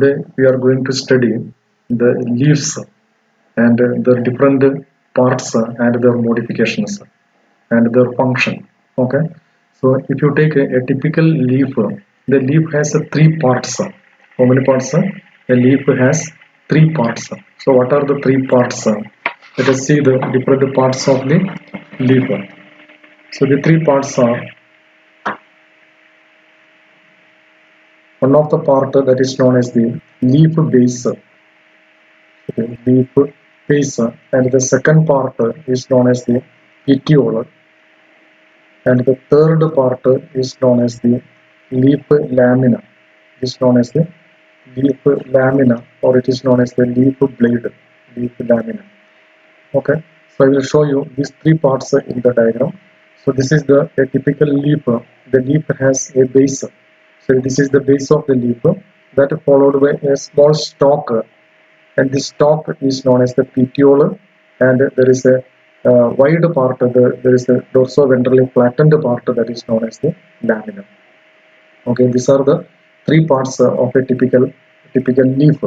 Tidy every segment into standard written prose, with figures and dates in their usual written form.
Today we are going to study the leaves and their different parts and their modifications and their function. Okay, so if you take a typical leaf, the leaf has three parts. How many parts? A leaf has three parts. So what are the three parts? Let us see the different parts of the leaf. So the three parts are, one of the part that is known as the leaf base. Okay, leaf base, and the second part is known as the petiole, and the third part is known as the leaf lamina. It is known as the leaf lamina, or it is known as the leaf blade, leaf lamina. Okay, so I will show you these three parts in the diagram. So this is the a typical leaf. The leaf has a base. So this is the base of the leaf, that followed by a small stalk, and this stalk is known as the petiole, and there is a wide part, there is a dorso-ventrally flattened part that is known as the lamina. Okay, these are the three parts of a typical leaf.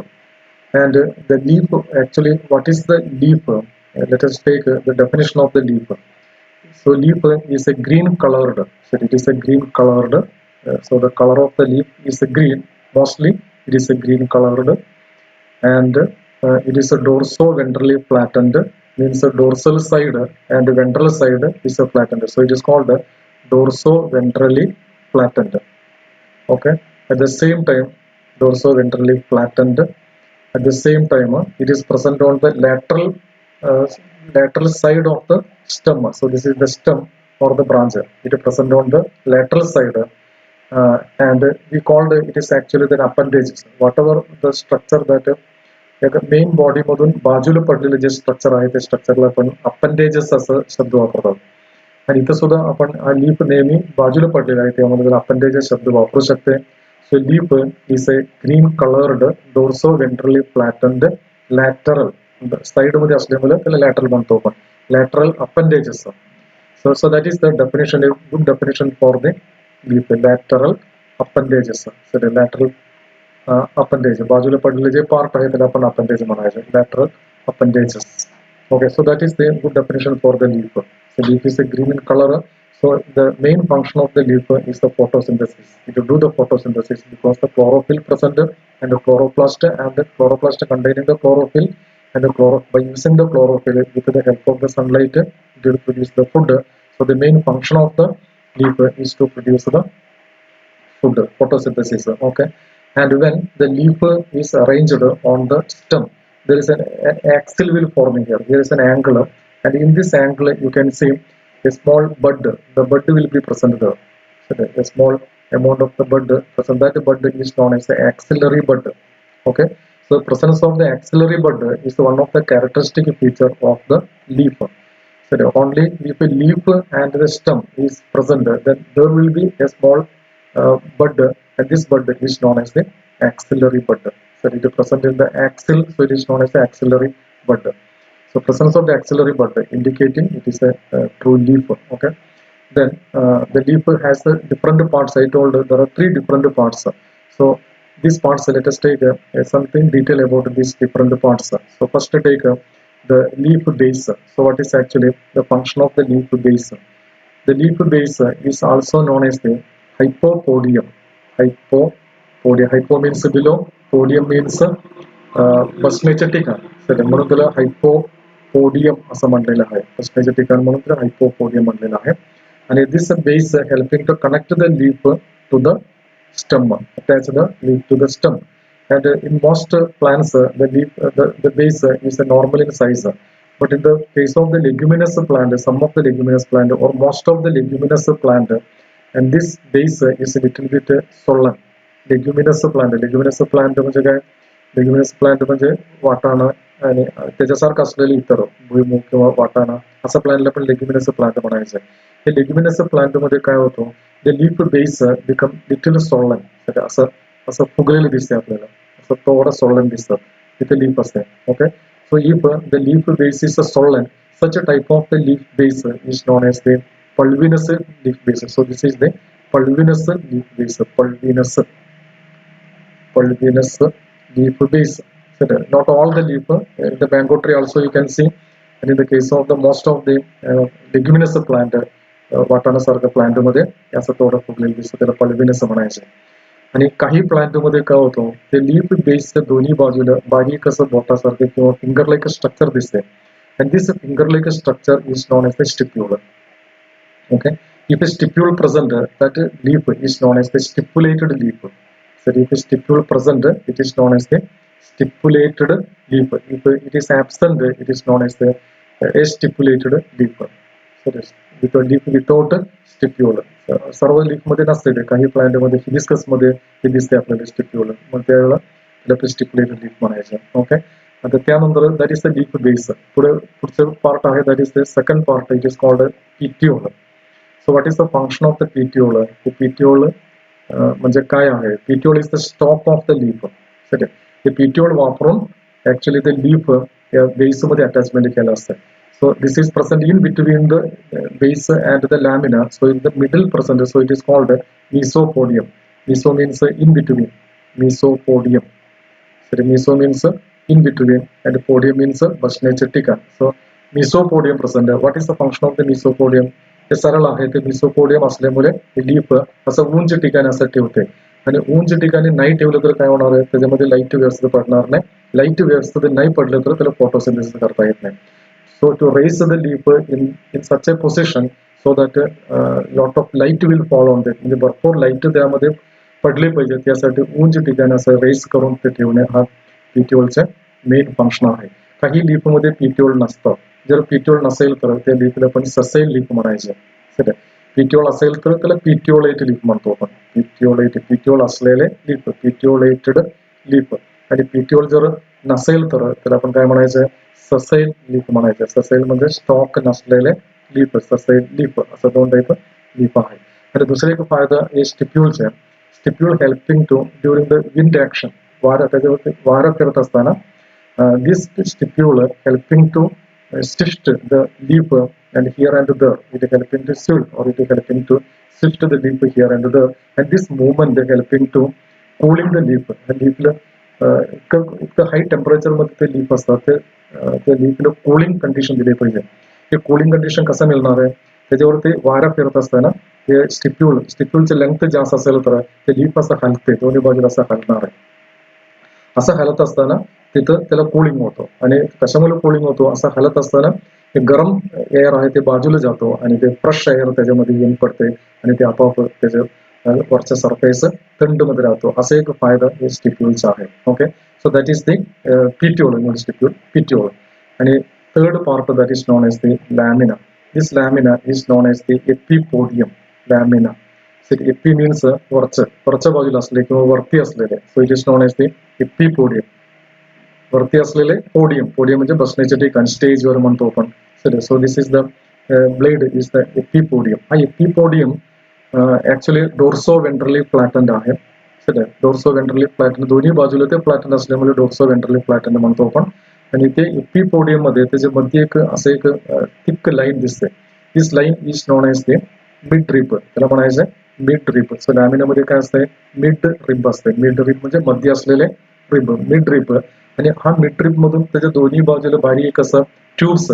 And the leaf, actually, what is the leaf? Let us take the definition of the leaf. So leaf is a green colored. So it is a green colored. So the color of the leaf is a green. Mostly it is a green colored, and it is a dorso-ventrally flattened, means the dorsal side and the ventral side is a flattened. So it is called dorso-ventrally flattened. Okay. At the same time, dorso-ventrally flattened. At the same time, it is present on the uh, lateral side of the stem. So this is the stem or the branch. It is present on the lateral side, and we called it is actually the appendages. Whatever the structure that main body मधून बाजूला पडलेले जे structure आहे, ते स्ट्रक्चरला आपण appendages असं शब्द वापरतात. आणि इथं सुद्धा आपण हा लीफ नेहमी बाजूला पडलेला आहे, त्यामध्ये अपेंडेजेस शब्द वापरू शकते. So leaf is a green coloured dorsoventrally flattened lateral, side मध्ये असल्यामुळे त्याला लॅटरल म्हणतो आपण, lateral appendages. So that is the definition, a good definition for the leaf, lateral appendages. So the lateral appendage, बाजूला पडलेले जे part आहे त्याला आपण अपेंडेज म्हणायचे, lateral appendages. Okay, so that is the good definition for the leaf. So leaf is a green in color. So the main function of the leaf is the photosynthesis. It will do the photosynthesis because the chlorophyll present and the chloroplast, and the chloroplast containing the chlorophyll, and by using the chlorophyll with the help of the sunlight, it will produce the food. So the main function of the leaf is to produce the food, photosynthesis. Okay, and when the leaf is arranged on the stem, there is an axil will forming here. Here is an angle, and in this angle you can see a small bud. The bud will be present there. So a small amount of the bud present. That bud is known as the axillary bud. Okay, so the presence of the axillary bud is one of the characteristic feature of the leaf. So only if a leaf and the stem is present, then there will be a small bud, and this bud is known as the axillary bud. So it is present in the axil, so it is known as the axillary bud. So presence of the axillary bud indicating it is a true leaf. Okay, then the leaf has different parts. I told there are three different parts. So these parts, let us take something detail about these different parts. So first take the leaf base. So what is actually the function of the leaf base? The leaf base is also known as the hypopodium. Hypo means below, podium means पसमेच्या ठिकाण. म्हणून त्याला हायपोपोडियम असं म्हणलेलं आहे. पसमेच्या ठिकाण म्हणून त्याला हायपोपोडियम म्हणलेलं आहे. आणि this base helping to connect the leaf to the stem, attach the leaf to the stem. And in most plants, the base is normal in size. But in the case of the leguminous plant, some of the leguminous plant or most of the leguminous plant, and this base is a little bit swollen. Leguminous plant म्हणजे काय? Leguminous plant म्हणजे वाटाणा आणि त्याच्यासारखं असलेले इतर भुईमूग किंवा वाटाणा असा प्लांटला पण लेग्युमिनस प्लांट म्हणायचं. हे लेग्युमिनस प्लांट मध्ये काय होतं? The leaf base become little swollen. असं फुगलेलं दिसते आपल्याला, असं थोडं swollen दिसतं तिथे leaf असते. Okay, so if the leaf base is swollen, such a type of the leaf base is known as the pulvinous leaf base. So this is the pulvinous leaf base. Pulvinous leaf base. So not all the leaf, the mango tree also you can see, and in the case of the most of the leguminous plant, वाटाणासारखं plant मध्ये याचं थोडं फुगलेलं दिसतं, त्याला पल्बिनस म्हणायचे. आणि काही plant मध्ये काय होतं, ते लीफ बेसच्या दोन्ही बाजूला बारीक असं बोटासारखं किंवा फिंगर लाईक स्ट्रक्चर दिसते, and this finger like structure is known as the stipule. Okay, if a stipule present, that leaf is known as the stipulated leaf. So if a stipule present, it is known as the stipulated leaf. If it is absent, it is known as the astipulated leaf. So this with a leaf without stipule. सर्व leaf मध्ये नसते, ते काही plant मध्ये hibiscus मध्ये हे दिसते आपल्याला stipule, मग त्यावेळेला त्याला स्टिप्युलेटेड लीफ म्हणायचं. ओके, आता त्यानंतर that is the leaf base. पुढचं पार्ट आहे, that is the second part, it is called petiole. So what is the function of the petiole? Petiole म्हणजे काय आहे? Petiole is the stalk of the leaf. हे petiole वापरून actually ते leaf या base मध्ये अटॅचमेंट केलं असतं. So this is present in between the base and the lamina. So in the middle present, so it is called mesopodium. Meso means in between. Mesopodium. So meso means in between, and podium means bashnechetica. So mesopodium present. What is the function of the mesopodium? हे सरळ आहे, ते mesopodium असल्यामुळे leaf असं उंच ठिकाणासाठी ठेवते, आणि उंच ठिकाणी नाही ठेवलं तर काय होणार आहे? त्याच्यामध्ये लाईट व्यवस्थित पडणार नाही. लाईट व्यवस्थित नाही पडलं तर त्याला फोटोसिंथेसिस करता येत नाही. So to raise the leaf in such a position so that lot of light will fall on it, म्हणजे भरपूर लाईट त्यामध्ये पडले पाहिजे, त्यासाठी उंच ठिकाणी असं रेस करून ते ठेवणे हा पिटिओलचे मेन फंक्शन आहे. काही लीफ मध्ये पिटिओल नसतं. जर पिटिओल नसेल तर त्या लीफला आपण ससेल लीफ म्हणायचे. पिटिओल असेल तर त्याला पिटिओलेट लीफ म्हणतो आपण. पिटिओल असलेले लीफ, पिटिओलेटेड लीफ. आणि पिटिओल जर नसेल तर त्याला आपण काय म्हणायचं? ससेल लीफ म्हणायचं. ससेल म्हणजे स्टॉक नसलेले लीफ, ससेल लीफ, असं दोन टाईप लीफ आहे. आणि दुसरे एक फायदा हे स्टिप्यूलचे. Stipule helping to during the wind action, वारा त्याच्यावरती वारा करत असताना this stipule helping to shift the leaf and here and there. It is helping to shift, or it is helping to shift the leaf here and there, and this movement is helping to cooling the leaf. The leaf इतकं high temperature मध्ये ते leaf असतात, त्या लीफला cooling condition दिली पाहिजे. ते cooling condition कसं मिळणार आहे? त्याच्यावरती वारा फिरत असताना ते स्टिप्यूलची लेंथ जास्त असेल तर ते लीफ असं हलते, दोन्ही बाजूला असं हलणार आहे. असं हलत असताना तिथं त्याला कूलिंग होतो. आणि कशामुळे कूलिंग होतो? असं हलत असताना ते गरम एअर आहे ते बाजूला जातो आणि ते फ्रेश एअर त्याच्यामध्ये येऊन पडते, आणि ते आपोआप त्याच्या वरचा सरफेस थंड मध्ये राहतो. असा एक फायदा हे स्टिप्यूलचा आहे. Okay, so that is the petiole, stipule petiole. आणि third part that is known as the lamina. This lamina is known as the epipodium. Lamina, epi means वरच्या बाजूला असले किंवा वरती असलेले. So it is known as the epipodium. वरती असलेले podium, podium म्हणजे बसण्याचे ठिकाण, स्टेजवर म्हणतो आपण. So this is the blade is the epipodium. हा epipodium actually dorsoventrally flattened आहे. डोर्सो वेंट्रली फ्लॅटन, दोन्ही बाजूला ते फ्लॅटन असल्यामुळे डोर्सो वेंट्रली फ्लॅटन म्हणतो आपण. आणि ते एपिपोडियम मध्ये त्याच्या मध्ये एक असं एक थिक लाईन दिसते. This line is known as the midrib. त्याला म्हणायचं मिड रिब. सो लॅमिनामध्ये काय असते? मिड रिब असते. मिड रिब म्हणजे मध्ये असलेले रिब, मिड रिब. आणि हा मिड रिब मधून त्याच्या दोन्ही बाजूला बारीक असं ट्यूब्स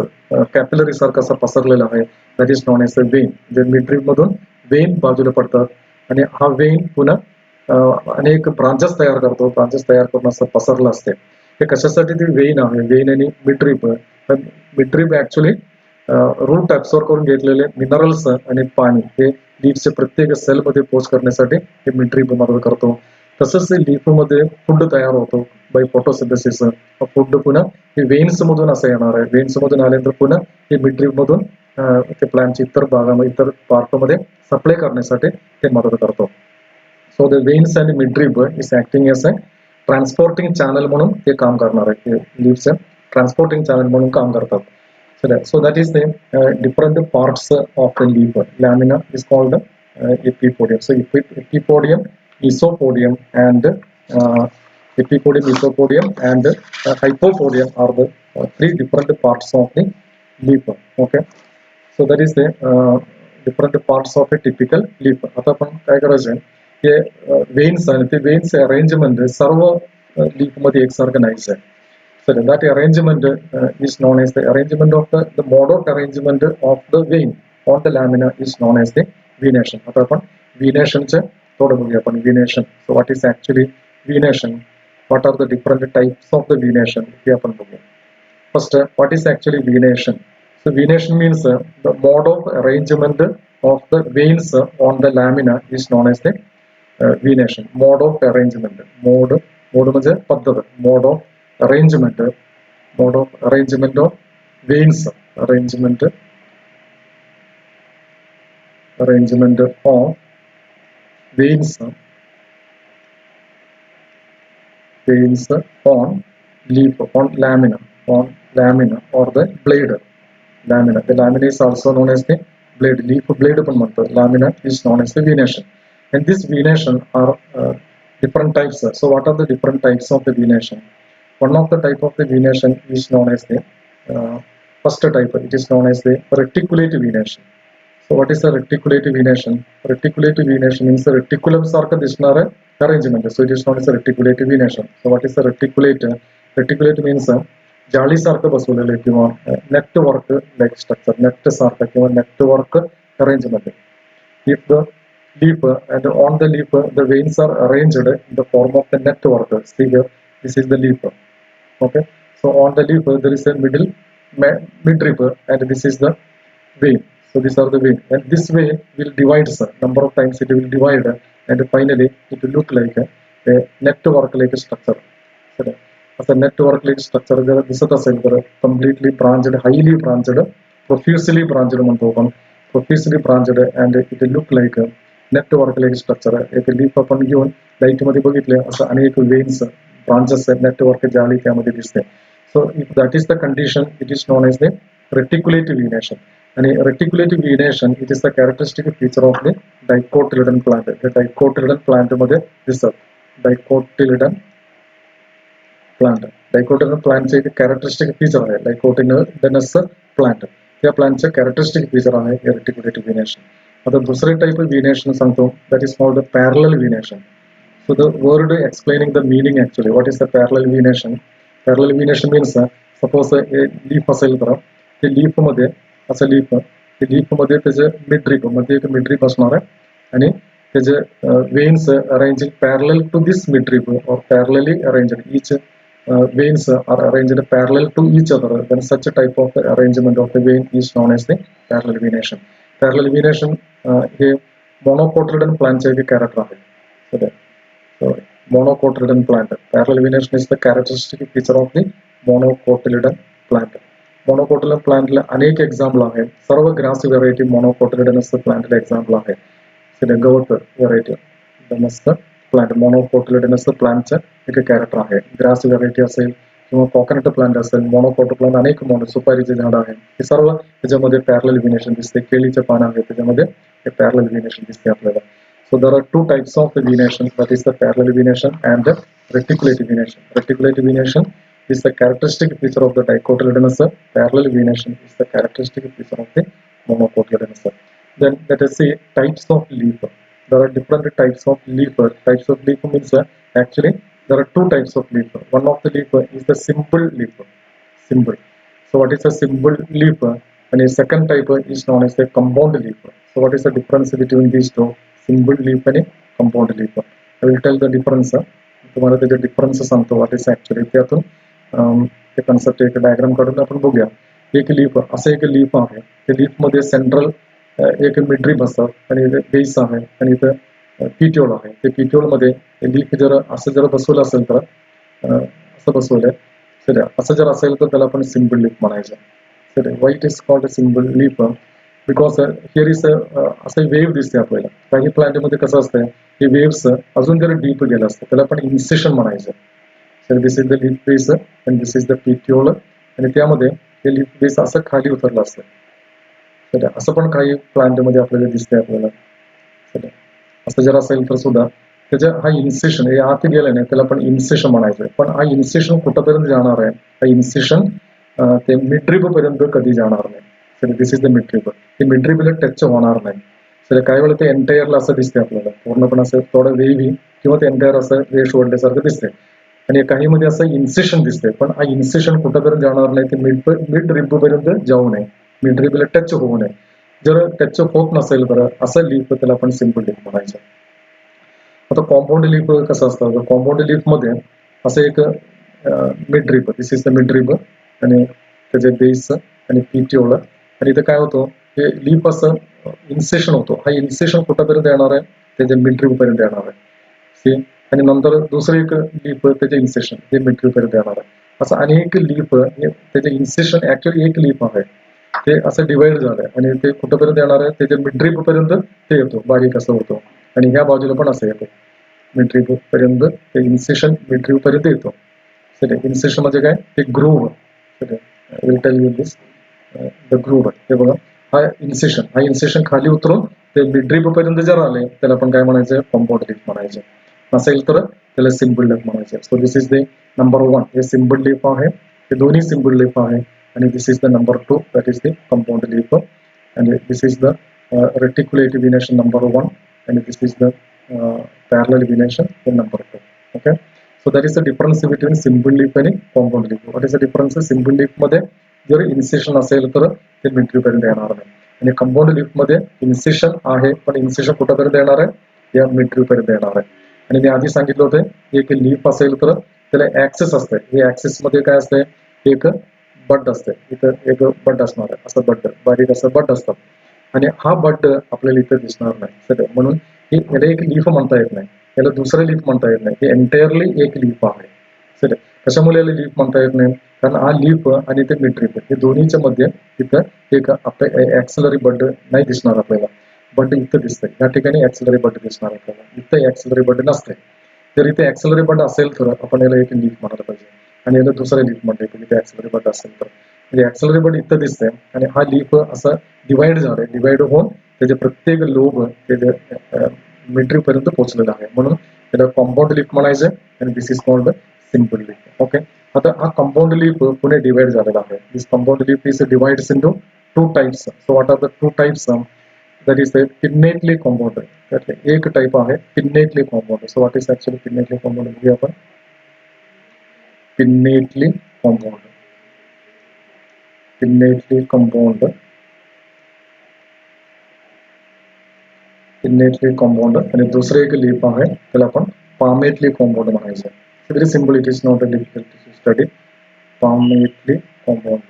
कॅपिलरी सारखं असं पसरलेला आहे. That is known as the vein. जे मिड रिब मधून वेन बाजूला पडतात, आणि हा वेन पुन्हा अनेक ब्रांचेस तयार करतो. ब्रांचेस तयार करून असं पसरलं असते. हे कशासाठी ते वेन आहे? वेन आणि midrib. Midrib actually root absorb करून घेतलेले मिनरल्स आणि पाणी हे लीफच्या प्रत्येक सेलमध्ये पोच करण्यासाठी हे मिड रिब मदत करतो. तसंच लीफ मध्ये फूड तयार होतो बाय फोटोसिंथेसिस. फूड पुन्हा हे वेन्स मधून असं येणार आहे. वेन्स मधून आल्यानंतर पुन्हा हे मिड रिब मधून ते प्लांटच्या इतर भागामध्ये, इतर पार्टमध्ये सप्लाय करण्यासाठी ते मदत करतो. So the veins and midrib is acting as a transporting channel म्हणून ते काम करणार आहे. लीफचं ट्रान्सपोर्टिंग चॅनल म्हणून काम करतात. So that is the different parts of the leaf. Lamina is called epipodium. So epipodium, mesopodium, and epipodium, mesopodium, and hypopodium are the three different parts of the leaf. Okay, so that is the different parts of a typical leaf. आता आपण काय करायचं? हे veins आणि ते veins arrangement सर्व leaf मध्ये एकसारखं नाहीच आहे. So that arrangement is known as the arrangement of the mode of arrangement of the vein on the lamina is known as the venation. आता आपण venationचं थोडं बघूया आपण venation. So what is actually venation? What are the different types of the venation? हे आपण बघूया. First, what is actually venation? So venation means the mode of arrangement of the veins on the lamina is known as the venation. Mode of arrangement. Mode म्हणजे पद्धत. Mode of arrangement of veins. Arrangement of veins on leaf, on lamina or the blade. Lamina. The lamina is also known as the blade. Leaf blade पण म्हणतात. Lamina is known as the venation. And this venation are different types. So what are the different types of the venation? One of the type of the venation is known as the first type. It is known as the reticulative venation. So what is the reticulative venation? Reticulative venation means the reticulum सारखं दिसणारं arrangement. So it is known as a reticulative venation. So what is the reticulate? Reticulate means जाळी सारखं बसवलेलं किंवा network like structure, net सारखं किंवा network arrangement. If the leaf and on the leaf the veins are arranged in the form of the network. See here, this is the leaf. Okay, so on the leaf there is a midrib and this is the vein. So these are the vein, and this vein will divide, sir. Number of times it will divide, and finally it will look like a network-like structure. So as a network-like structure, there is completely branched, highly branched, profusely branched, profusely branched, and it will look like a network-like structure. If you leaf upon given, like as a veins, branches, network, jali, so if that is the condition, it is known as the reticulative venation. And a reticulative venation, it is the characteristic feature of the dicotyledon plant. The dicotyledon plant मध्ये दिसत. Dicotyledon plant. Dicotyledon plant चे एक characteristic feature आहे. Dicotyledonous plant. या plantचे characteristic feature आहे reticulative venation. आता दुसरे type of venation सांगतो, that is called the parallel venation. So the word explaining the meaning actually. What is the parallel venation? Parallel venation means suppose a leaf असेल तर ते leaf मध्ये असं leaf मध्ये त्याचे midrib मध्ये एक midrib असणार आहे आणि त्याचे veins arranging parallel to this midrib or parallelly arranged. Each veins are arranged parallel to each other. Then such a type of arrangement of the vein is known as the parallel venation. Parallel venation hey monocotyledon plant चे एक character आहे. So monocotyledon plant. Parallel venation is the characteristic feature of the monocotyledon plant. Monocotyledon plant ला अनेक example आहेत. सर्व grass variety monocotyledonous plant ला example आहे. So the गवत variety plant monocotyledonous plant चे एक character आहे. Grass variety असेल किंवा coconut plant असेल, monocotyledon plant अनेक सुपारीचे झाड आहेत. हे सर्व त्याच्यामध्ये parallel venation दिसते. केळीचे पान आहे त्याच्यामध्ये हे parallel venation दिसते आपल्याला. So there are two types of the venation, that is the parallel venation and the reticulative venation. Reticulative venation is the characteristic feature of the dicotyledonous. Parallel venation is the characteristic feature of the monocotyledonous. Then let us see types of leaf. There are different types of leaf. Types of leaf means actually there are two types of leaf. One of the leaf is the simple leaf. Simple. So what is a simple leaf? And a second type is known as the compound leaf. So what is the difference between these two? Simple leaf and compound leaf. I will tell the difference. तुम्हाला त्याचे difference सांगतो what is actually त्यातून ते concept एक diagram काढून आपण बघूया. एक leaf असं एक leaf आहे. त्या leaf मध्ये central एक midrib असतात आणि base आहे आणि इथं petiole आहे. ते petiole मध्ये leaf जर असं जर बसवलं असेल तर असं बसवलंय. सर असं जर असेल तर त्याला आपण simple leaf म्हणायचं. Sir why it is called a simple leaf? Because here is असं वेव्ह दिसते आपल्याला. काही प्लांट मध्ये कसं असतं हे वेव्स अजून जर डीप गेलं असतं त्याला आपण इन्सेशन म्हणायचं. Sir this is the leaf base and this is the petiole आणि त्यामध्ये हे लीफ बेस असं खाली उतरलं असतं. तर असं पण काही प्लांट मध्ये आपल्याला दिसते आपल्याला. असं जर असेल तर सुद्धा त्याच्या हा इन्सेशन हे आत गेलं नाही त्याला आपण इन्सेशन म्हणायचं. पण हा इन्सेशन कुठंपर्यंत जाणार आहे? हा इन्सेशन ते मिड्रिब पर्यंत कधी जाणार नाही. तर दिस इज द मिड्रिब. ते मिड्रिबला टच होणार नाही. तर काही वेळा ते एंटायरला असं दिसते आपल्याला पूर्णपणे असं थोडं वेव्ही किंवा ते एंटायर असं वेश ओढल्यासारखं दिसते. आणि काहीमध्ये असं इन्सेशन दिसतंय, पण हा इन्सेशन कुठंपर्यंत जाणार नाही, ते मिड रिब पर्यंत जाऊ नये, मिड रिबला टच होऊ नये. जर टच होत नसेल बरं असं लीफ त्याला आपण सिम्पल लीफ म्हणायचं. आता कॉम्पाऊंड लीफ कसं असतं, कॉम्पाऊंड लीफ मध्ये असं एक mid rib, this is the mid rib, आणि त्याचे बेस आणि पिटिओला, आणि इथं काय होतं, हे लीफ असं इन्सेशन होतो. हा इन्सेशन कुठंपर्यंत येणार आहे, त्याच्या मिड रिब पर्यंत येणार आहे. सी, आणि नंतर दुसरं एक लीफ त्याचे इन्सेशन हे मिड रिब पर्यंत येणार आहे. असं अनेक लीफ त्याचे इन्सेशन ऍक्च्युअली एक लीफ आहे, ते असं डिवाइड झालंय आणि ते कुठंपर्यंत येणार आहे, त्याच्या मिड रिब पर्यंत ते येतो, बारीक असं होतो. आणि ह्या बाजूला पण असं येतो, मिड रिब पर्यंत ते इन्सेशन मिड रिब पर्यंत येतो. इन्सेशन म्हणजे काय, ते groove. Will tell you this, the groove. हे बघा, हा इन्सेशन खाली उतरून ते मिड रिब पर्यंत जर आले त्याला आपण काय म्हणायचं, कॉम्पाऊंड लीफ म्हणायचं. नसेल तर त्याला सिम्पल लीफ म्हणायचं. So this is the number 1, हे सिम्पल लीफ आहे, हे दोन्ही सिम्पल लीफ आहे. आणि this is the number 2, that is the compound leaf. आणि this is the reticulative venation number 1, and this is the parallel venation in number 2. Okay, so that is the difference between simple leaf and compound leaf. What is the difference? Simple leaf मध्ये जर इन्सेशन असेल तर ते mid rib पर्यंत येणार नाही, आणि compound leaf मध्ये इन्सेशन आहे पण इन्सेशन कुठपर्यंत येणार आहे, या मिड रिब पर्यंत येणार आहे. आणि मी आधी सांगितलं होतं, एक लीफ असेल तर त्याला ऍक्सेस असते. हे ऍक्सेस मध्ये काय असते, एक बड असते, इथं एक बड असणार आहे, असं बड, बारीक असं बड असतं. आणि हा बड आपल्याला इथं दिसणार नाही सगळं, म्हणून याला एक लीफ म्हणता येत नाही, याला दुसरं लीफ म्हणता येत नाही, हे एंटायरली एक लीफ आहे. सर कशामुळे याला लीफ म्हणता येत नाही, कारण हा लीफ आणि ते मिड रिब हे दोन्हीच्या मध्ये इथं एक ऍक्सिलरी बड नाही दिसणार आपल्याला. बड इथं दिसतंय, या ठिकाणी ऍक्सिलरी बड दिसणार आपल्याला, इथं ऍक्सिलरी बड नसते. जर इथे ऍक्सिलरी बड असेल तर आपण याला एक लीफ म्हणायला पाहिजे, आणि याला दुसरं लीफ म्हणता येते इथे ऍक्सिलरी बड असेल तर. म्हणजे ऍक्सिलरी बड इथं दिसतंय आणि हा लीफ असं डिवाइड झालाय, डिवाइड होऊन त्याचे प्रत्येक लोब त्याच्या मिड रिब पर्यंत पोहोचलेला आहे, म्हणून त्याला कंपाऊंड लीफ म्हणायचं. आणि this is called simple leaf. Okay, आता हा कंपाऊंड लीफ पुणे डिवाइड झालेला आहे. This compound leaf is divides into 2 types. So what are the 2 types? That is the pinnately compound. एक टाइप आहे pinnately compound. So what is actually pinnately compound बघूया आपण. Pinnately compound, pinnately compound, pinnately compound, आणि दुसरं एक leaf आहे त्याला आपण पामेटली कंपाऊंड म्हणायचं. Very simple, it is not a difficult to study. Palmately compound,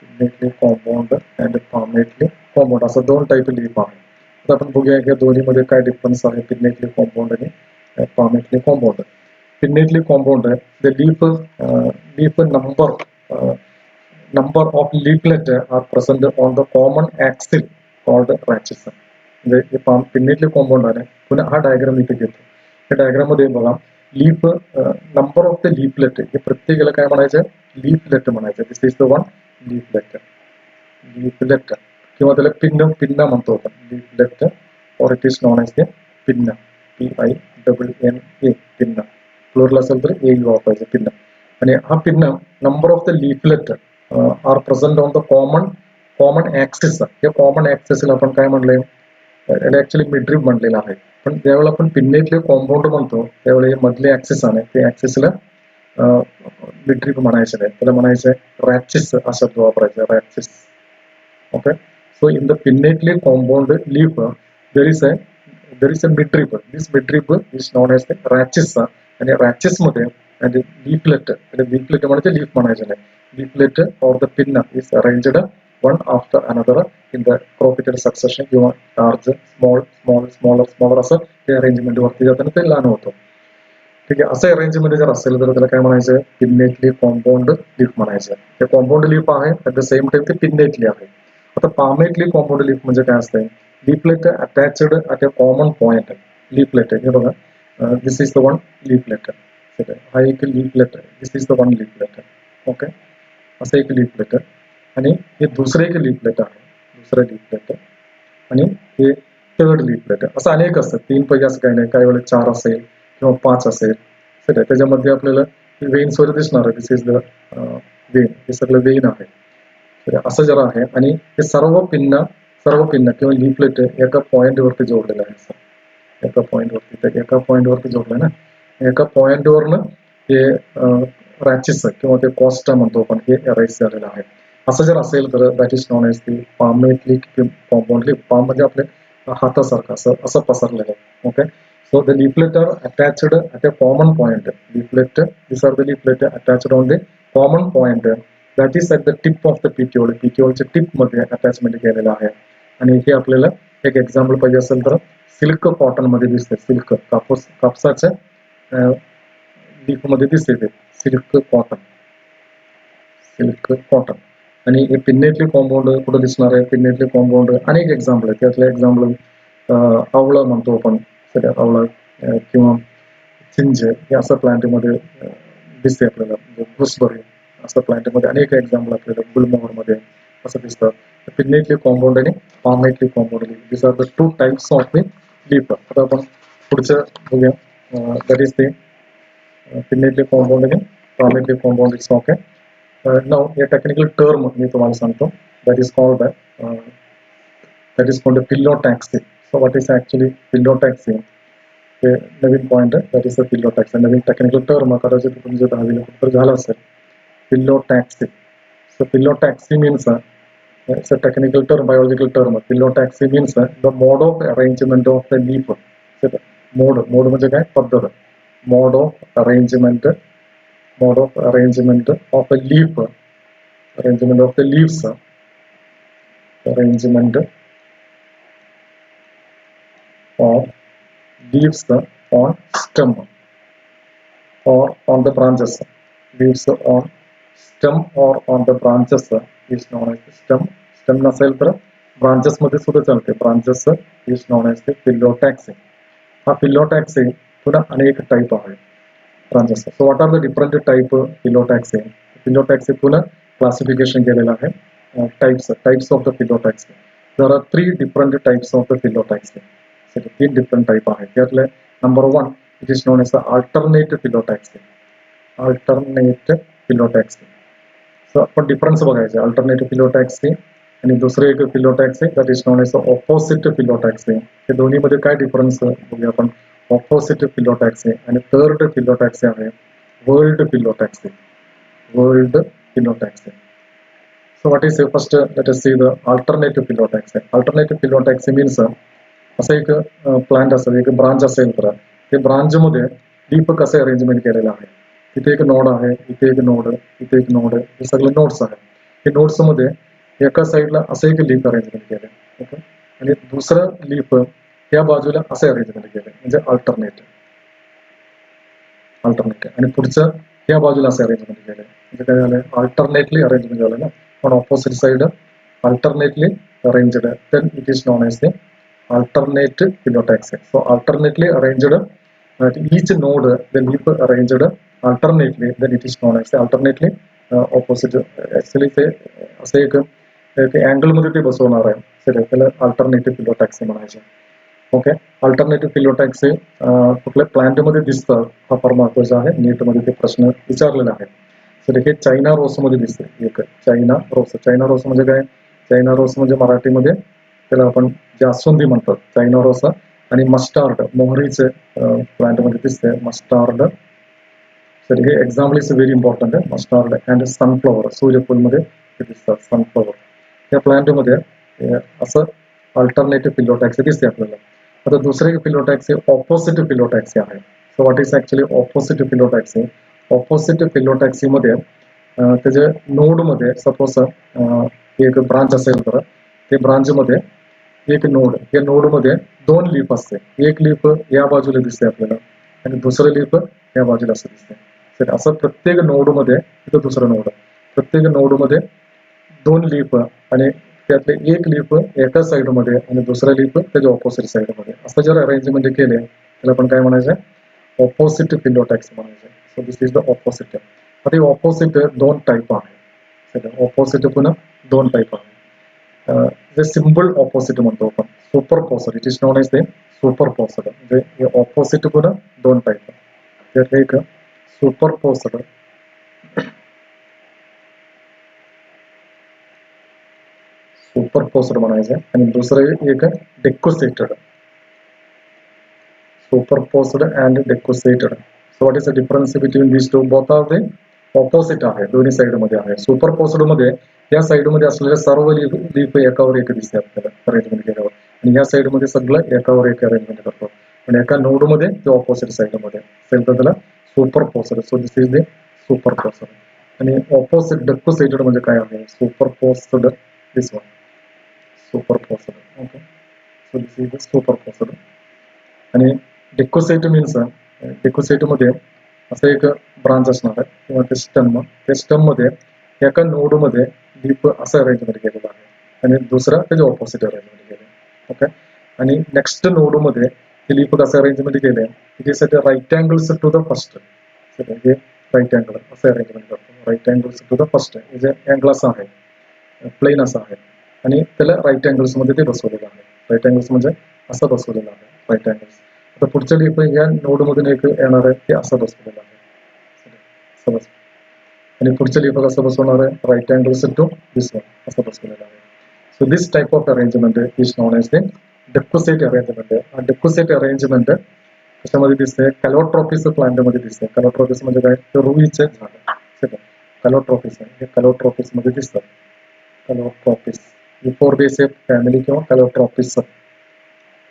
pinnately compound and palmately compound, असं 2 टाइप लीफ आहे. आता आपण बघूया या दोन्हीमध्ये काय डिफरन्स आहे, पिन्नेटली कंपाऊंड आणि पामेटली कंपाऊंड. पिन्नेटली कंपाऊंड आहे the leaf number of leaflet are present on the common axis called branches. म्हणजे पिन्नेटली कंपाऊंड आहे. पुन्हा हा डायग्राम इथे घेतो. या डायग्राम मध्ये बघा, leaf number of the leaflet, हे प्रत्येकाला काय म्हणायचं, लीफलेट म्हणायचं. This is the one leaflet, leaflet, किंवा त्याला पिन्न म्हणतो आपण, लीफलेट, और it is known as the pinna, PINNA, pinna. फ्लोरला असेल तर ए वापरायचं, पिन्न. आणि हा pinna number of the leaflet are present on the common axis. या कॉमन ऍक्सिसला आपण काय म्हणलंय, याला ऍक्च्युअली मिड रिब म्हणलेलं आहे. पण ज्यावेळेला आपण पिन्नेटली कंपाऊंड म्हणतो त्यावेळेला हे मधले ऍक्सिस आहे, ते ऍक्सिसला मिड रिब म्हणायचं नाही, त्याला म्हणायचं रॅचिस हा शब्द वापरायचा, rachis. Okay, so in the pinnately compound leaf there is a mid rib. This mid rib is known as the rachis. आणि रॅचिस मध्ये आणि लीफलेट म्हणजे लीफ म्हणायचं नाही, लीफलेट और the pinna is arranged one after another in the profited succession, किंवा large small small smaller smaller, असं ते अरेंजमेंट वरती जाताना ते लहान होतं. ठीक आहे, असं अरेंजमेंट जर असेल तर त्याला काय म्हणायचं, पिन्नेटली कंपाऊंड लीफ म्हणायचं. ते कंपाऊंड लीफ आहे, ॲट द सेम टाइम ते पिन्नेटली आहे. आता पामेटली कंपाऊंड लीफ म्हणजे काय असतं, leaflet attached at a common point. Leaflet हे बघा, this is the one leaflet, हा एक लीफलेट आहे, this is the one leaflet. Okay, असं एक लीफलेट, आणि हे दुसरं एक लीफलेट आहे, दुसरं लीफलेट, आणि हे थर्ड लीफलेट. असं अनेक असतात, 3 पैकी असं काही नाही, काही वेळेला 4 असेल किंवा 5 असेल. सर त्याच्यामध्ये आपल्याला वेन्स वगैरे दिसणार आहे, दिस इज द वेन, हे सगळं वेन आहे. असं जरा आहे, आणि हे सर्व पिन्न किंवा लीफलेट एका पॉइंट वरती जोडलेलं आहे. एका पॉइंट वरती जोडलंय ना, एका पॉईंटवरनं हे रॅचेस किंवा ते कॉस्ट म्हणतो आपण हे अराईज झालेलं आहे. असं जर असेल तर that is known as the palmate leaf compound leaf. palm म्हणजे आपले हातासारखं असं पसरलेलं आहे. Okay, so the leaflet are attached at a common point. Leaflet, these are the leaflet attached on the common point that is at the tip of the petiole. petiole च्या tip मध्ये attachment केलेलं आहे. आणि हे आपल्याला एक example पाहिजे असेल तर सिल्क कॉटन मध्ये दिसते. सिल्क कापसाच्या लीफ मध्ये दिसते ते सिल्क कॉटन. Silk cotton. आणि हे पिन्नेटली कॉम्पाउंड कुठं दिसणार आहे? पिन्नेटली कॉम्पाउंड अनेक एक्झाम्पल आहेत. त्यातलं एक्झाम्पल आवळं म्हणतो आपण, आवळं किंवा चिंच हे असं प्लांटमध्ये दिसते आपल्याला. घुसबरी असं प्लांटमध्ये अनेक एक्झाम्पल आपल्याला गुलमोहरमध्ये असं दिसतं. पिन्नेटली कॉम्पाउंड आणि palmately compound leaf. These are the two types of the leaf. आता आपण पुढचं बघूया. That is the pinnately compound आणि palmately compound. It's okay. नाव हे टेक्निकल टर्म मी तुम्हाला सांगतो. That is called phyllotaxy. So what is actually phyllotaxy? हे नवीन पॉईंट आहे. That is the phyllotaxy. नवीन टेक्निकल टर्म कदाचित तुमचं 10वीला कुठं झालं असेल. Phyllotaxy. So phyllotaxy means it's a technical term, biological term. Phyllotaxy means the mode of arrangement of the leaf. Mode म्हणजे काय? पद्धत. Mode of arrangement of a leaf. Arrangement of the leaves. Arrangement of leaves on stem or on the branches. Leaves on stem or on the branches is known as the stem. Stem नसेल तर branches मध्ये सुद्धा चालते. Branches is known as the phyllotaxy. हा phyllotaxy पुन्हा अनेक type आहे branches. So what are the different type phyllotaxy? Phyllotaxy पुन्हा क्लासिफिकेशन केलेलं आहे. Types of the phyllotaxy. There are 3 different types of the phyllotaxy. 3 different type आहेत. त्यातले number 1 it is known as the alternate phyllotaxy. Alternate phyllotaxy. So आपण difference बघायचे. Alternative phyllotaxy आणि दुसरे एक phyllotaxy that is known as opposite phyllotaxy. हे दोन्हीमध्ये काय डिफरन्स बघूया आपण. ऑपोजिट फिलोटॅक्सी आणि थर्ड फिलोटॅक्सी आहे whorled phyllotaxy. Whorled phyllotaxy. So what is first let us see the alternative phyllotaxy. Alternative phyllotaxy means असं एक प्लांट असेल, एक ब्रांच असेल तर ते ब्रांचमध्ये लीफ कसे अरेंजमेंट केलेलं आहे. इथे एक नोड आहे, इथे एक नोड, इथे एक नोड, हे सगळे नोड्स आहेत. हे नोड्स मध्ये एका साईडला असं एक लीफ अरेंजमेंट केलं. ओके, आणि दुसरं लीफ या बाजूला असे अरेंजमेंट केले म्हणजे अल्टरनेट. आणि पुढचं या बाजूला असे अरेंजमेंट केले म्हणजे काय झालं? अल्टरनेटली अरेंजमेंट झालं ना. पण opposite side alternately arranged, then it is known as the alternate phyllotaxy. So alternately arranged at each node the leaf arranged alternately, then it is known as the alternately opposite. Actually ते असे एक angle मध्ये ते बसवणार आहे. त्याला alternative फिलोटॅक्सी म्हणायचे. Okay, alternative फिलोटॅक्सी कुठल्या प्लांट मध्ये दिसतं हा फार महत्वाचा आहे. नीट मध्ये ते प्रश्न विचारलेला आहे. तर हे चायना रोस मध्ये दिसते. एक चायना रोस. चायना रोस म्हणजे काय? चायना रोस म्हणजे मराठीमध्ये त्याला आपण जास्वंदी म्हणतात. चायना रोस आणि मस्टार्ड मोहरीचे प्लांट मध्ये दिसते मस्टार्ड. तर हे एक्झाम्पल इज व्हेरी इम्पॉर्टंट आहे. मस्टार्ड अँड सनफ्लॉवर सूर्यफूल मध्ये दिसतात. सनफ्लॉवर या प्लांट मध्ये असं अल्टरनेटिव्ह फिलोटॅक्सी दिसते आपल्याला. आता दुसरे फिलोटॅक्सी ऑपोजिट फिलोटॅक्सी आहे. So what is actually opposite phyllotaxy? Opposite phyllotaxy मध्ये त्याच्या नोड मध्ये सपोज एक ब्रांच असेल तर ते ब्रांच मध्ये एक नोड, या नोड मध्ये 2 लीफ असते. एक लीफ या बाजूला दिसते आपल्याला आणि दुसरं लीफ या बाजूला असं दिसते. तर असं प्रत्येक नोड मध्ये इथं दुसरं नोड, प्रत्येक नोड मध्ये 2 लीफ आणि त्यातले एक लीफ एका साइड मध्ये आणि दुसरा लीफ त्याच्या ऑपोजिट साइड मध्ये असं जर अरेंजमेंट केले त्याला आपण काय म्हणायचं? ऑपोजिट फिलोटॅक्सी म्हणायचं. So this is the opposite. आता हे ऑपोजिट 2 टाईप आहे. ऑपोजिट पुन्हा 2 टाईप आहे. जे सिम्पल ऑपोजिट म्हणतो आपण superposed. It is known as the superposed. म्हणजे हे ऑपोजिट पुन्हा 2 टाईप आहे. त्यातले एक सुपरपोजर म्हणायचं आणि दुसरं एक decussated. Superposed and decussated. So what is the difference between this two? Both are the opposite आहे, दोन्ही साइड मध्ये आहे. सुपरपोज्ड मध्ये या साइड मध्ये असलेले सर्व लीफ एकावर एक दिसते आपल्याला अरेंजमेंट केल्यावर, आणि या साइड मध्ये सगळं एकावर एक अरेंजमेंट करतो. आणि एका नोड मध्ये ते ऑपोजिट साइड मध्ये असेल तर त्याला superposed. So this is the superposed. आणि ऑपोजिट डेक्युसेटेड म्हणजे काय आहे? Superposed, this one superposed. Okay, so this is the superposed. आणि डेक्युसेट मीन्स डेक्युसेट मध्ये असं एक ब्रांच असणार आहे किंवा ते स्टम, त्या स्टम मध्ये एका नोड मध्ये लीफ असं अरेंजमेंट केलेलं आहे आणि दुसरा त्याचे ऑपोजिट अरेंजमेंट केले. ओके, आणि नेक्स्ट नोड मध्ये ते लीफ कसं अरेंजमेंट केले? It is right angles to the first. हे राईट अँगल असं अरेंजमेंट करतो. Right angles to the first जे अँगल असं आहे, प्लेन असं आहे, आणि त्याला राईट अँगल्स मध्ये ते बसवलेलं आहे. राईट अँगल्स म्हणजे असं बसवलेलं आहे, राईट अँगल्स. आता पुढच्या लीफ या नोड मधून एक येणार आहे, ते असं बसवलेलं आहे, असं बस. आणि पुढच्या लीफ कसं बसवणार आहे? Right angles to this one असं बसवलेलं आहे. So this type of arrangement is known as the decussate arrangement. हा डेक्युसेट अरेंजमेंट कशामध्ये दिसते? कॅलोट्रॉपिस प्लांट मध्ये दिसते. कॅलोट्रॉपिस म्हणजे काय? तर रुईचे झाड. कॅलोट्रॉपिस हे कॅलोट्रॉपिस मध्ये दिसतात. कॅलोट्रॉपिस युफोर्बिएसी फॅमिली किंवा कॅलोट्रॉपिस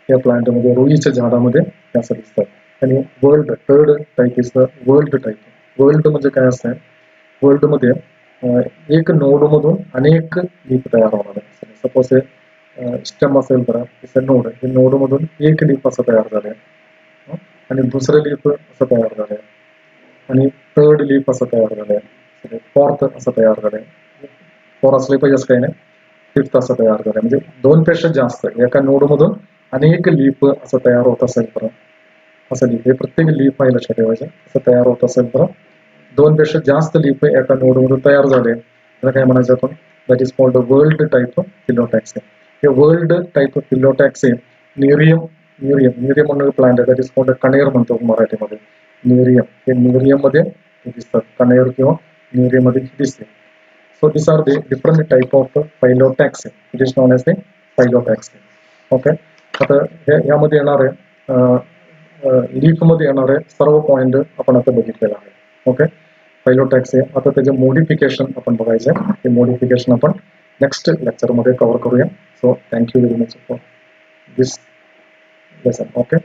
या प्लांट मध्ये, रुईच्या झाडामध्ये असं दिसतात. आणि world third type is the world type. World म्हणजे काय असतं? वर्ल्ड मध्ये एक नोड मधून अनेक लीफ तयार होणार आहे. सपोज स्टेम असेल तर नोड, हे नोड मधून एक लीफ असं तयार झालंय, आणि दुसरं लीफ असं तयार झालंय, आणि थर्ड लीफ असं तयार झालंय, फोर्थ असं तयार झालंय. फोर असले पाहिजे असं काही नाही, फिफ्थ असं तयार झालंय. म्हणजे दोन पेक्षा जास्त एका नोड मधून अनेक लीफ असं तयार होत असेल तर, असं लीफ हे प्रत्येक लीफ आहे लक्षात ठेवायचं. असं तयार होत असेल तर दोन पेक्षा जास्त लीफ एका नोड मधून तयार झाले, त्याला काय म्हणायचं आपण? That is called whorled type phyllotaxy. हे whorled type phyllotaxy Nerium, Nerium म्हणून प्लांट आहे. दॅट इज कॉल्ड कणेर म्हणतो मराठीमध्ये, नेरियम. हे नेरियम मध्ये दिसतात, कणेर किंवा नेरियम मध्ये दिसते. So this are the different type of phyllotaxy. It is known as the phyllotaxy. Okay, आता यामध्ये येणारे लीफ मध्ये येणारे सर्व पॉइंट आपण आता बघितलेला आहे. ओके, फायलोटॅक्सी. आता त्याचे मॉडिफिकेशन आपण बघायचे. हे मॉडिफिकेशन आपण नेक्स्ट लेक्चर मध्ये कव्हर करूया. So thank you very much for this lesson. Okay.